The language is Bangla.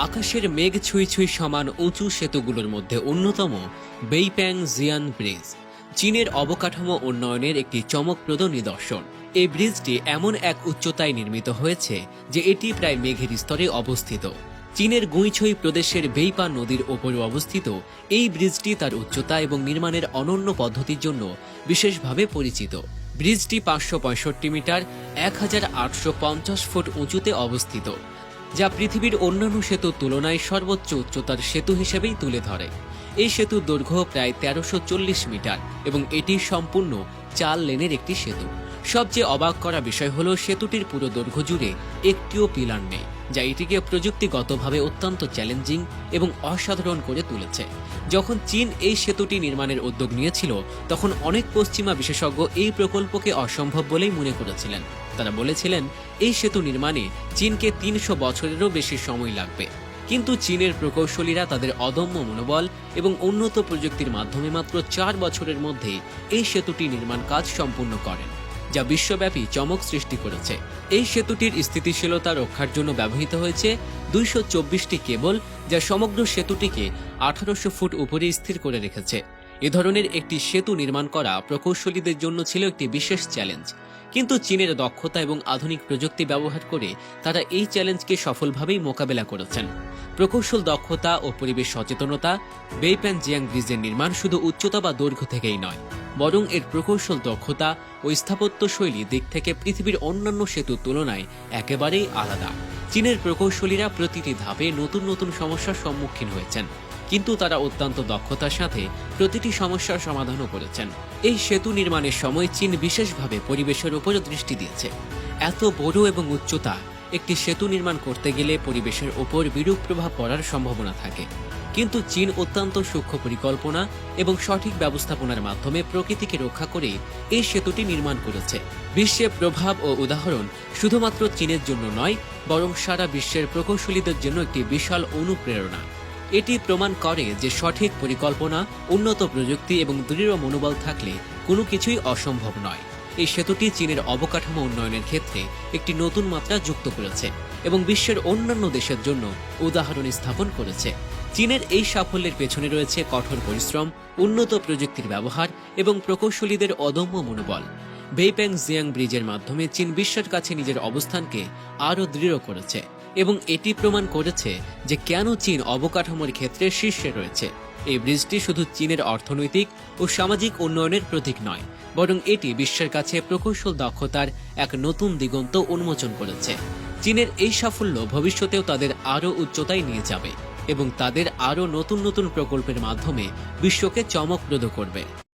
আকাশের মেঘ ছুঁই ছুঁই সমান উঁচু সেতুগুলোর মধ্যে অন্যতম বেইপ্যাং জিয়ান ব্রিজ চীনের অবকাঠামো উন্নয়নের একটি চমকপ্রদ নিদর্শন। এই ব্রিজটি এমন এক উচ্চতায় নির্মিত হয়েছে যে এটি প্রায় মেঘের স্তরে অবস্থিত। চীনের গুইছই প্রদেশের বেইপা নদীর ওপরে অবস্থিত এই ব্রিজটি তার উচ্চতা এবং নির্মাণের অনন্য পদ্ধতির জন্য বিশেষভাবে পরিচিত। ব্রিজটি 565 মিটার 1850 ফুট উঁচুতে অবস্থিত, যা পৃথিবীর অন্যান্য সেতুর তুলনায় সর্বোচ্চ উচ্চতার সেতু হিসেবেই তুলে ধরে। এই সেতুর দৈর্ঘ্য প্রায় 1340 মিটার এবং এটি সম্পূর্ণ 4 লেনের একটি সেতু। সবচেয়ে অবাক করা বিষয় হল সেতুটির পুরো দৈর্ঘ্য জুড়ে একটিও পিলার নেই, যা এটিকে প্রযুক্তিগতভাবে অত্যন্ত চ্যালেঞ্জিং এবং অসাধারণ করে তুলেছে। যখন চীন এই সেতুটি নির্মাণের উদ্যোগ নিয়েছিল, তখন অনেক পশ্চিমা বিশেষজ্ঞ এই প্রকল্পকে অসম্ভব বলেই মনে করেছিলেন। তারা বলেছিলেন এই সেতু নির্মাণে চীনকে 300 বছরেরও বেশি সময় লাগবে। কিন্তু চীনের প্রকৌশলীরা তাদের অদম্য মনোবল এবং উন্নত প্রযুক্তির মাধ্যমে মাত্র 4 বছরের মধ্যে এই সেতুটি নির্মাণ কাজ সম্পূর্ণ করেন, যা বিশ্বব্যাপী চমক সৃষ্টি করেছে। এই সেতুটির স্থিতিশীলতা রক্ষার জন্য ব্যবহৃত হয়েছে 224টি কেবল, যা সমগ্র সেতুটিকে 1800 ফুট উপরে স্থির করে রেখেছে। এ ধরনের একটি সেতু নির্মাণ করা প্রকৌশলীদের জন্য ছিল একটি বিশেষ চ্যালেঞ্জ, কিন্তু চীনের দক্ষতা এবং আধুনিক প্রযুক্তি ব্যবহার করে তারা এই চ্যালেঞ্জকে সফলভাবেই মোকাবেলা করেছেন। প্রকৌশল দক্ষতা ও পরিবেশ সচেতনতা বেইপ্যাং জিয়াং ব্রিজের নির্মাণ শুধু উচ্চতা বা দৈর্ঘ্য থেকেই নয়, বরং এর প্রকৌশল দক্ষতা ও স্থাপত্য শৈলী দিক থেকে পৃথিবীর অন্যান্য সেতুর তুলনায় একেবারেই আলাদা। চীনের প্রকৌশলীরা প্রতিটি ধাপে নতুন নতুন সমস্যার সম্মুখীন হয়েছেন, কিন্তু তারা অত্যন্ত দক্ষতার সাথে প্রতিটি সমস্যার সমাধানও করেছেন। এই সেতু নির্মাণের সময় চীন বিশেষভাবে পরিবেশের উপর দৃষ্টি দিয়েছে। এত বড় এবং উচ্চতা একটি সেতু নির্মাণ করতে গেলে পরিবেশের ওপর বিরূপ প্রভাব পড়ার সম্ভাবনা থাকে, কিন্তু চীন অত্যন্ত সূক্ষ্ম পরিকল্পনা এবং সঠিক ব্যবস্থাপনার মাধ্যমে প্রকৃতিকে রক্ষা করে এই সেতুটি নির্মাণ করেছে। বিশ্বে প্রভাব ও উদাহরণ শুধুমাত্র চীনের জন্য নয়, বরং সারা বিশ্বের প্রকৌশলীদের জন্য একটি বিশাল অনুপ্রেরণা। এটি প্রমাণ করে যে সঠিক পরিকল্পনা, উন্নত প্রযুক্তি এবং দৃঢ় মনোবল থাকলে কোনো কিছুই অসম্ভব নয়। এই সেতুটি চীনের অবকাঠামো উন্নয়নের ক্ষেত্রে একটি নতুন মাত্রা যুক্ত করেছে এবং বিশ্বের অন্যান্য দেশের জন্য উদাহরণ স্থাপন করেছে। চীনের এই সাফল্যের পেছনে রয়েছে কঠোর পরিশ্রম, উন্নত প্রযুক্তির ব্যবহার এবং প্রকৌশলীদের অদম্য মনোবল। বেইপ্যাং জিয়াং ব্রিজের মাধ্যমে চীন বিশ্বের কাছে নিজের অবস্থানকে আরও দৃঢ় করেছে এবং এটি প্রমাণ করেছে যে কেন চীন অবকাঠামোর ক্ষেত্রে শীর্ষে রয়েছে। এই ব্রিজটি শুধু চীনের অর্থনৈতিক ও সামাজিক উন্নয়নের প্রতীক নয়, বরং এটি বিশ্বের কাছে প্রকৌশল দক্ষতার এক নতুন দিগন্ত উন্মোচন করেছে। চীনের এই সাফল্য ভবিষ্যতেও তাদের আরও উচ্চতায় নিয়ে যাবে এবং তাদের আরও নতুন নতুন প্রকল্পের মাধ্যমে বিশ্বকে চমকপ্রদ করবে।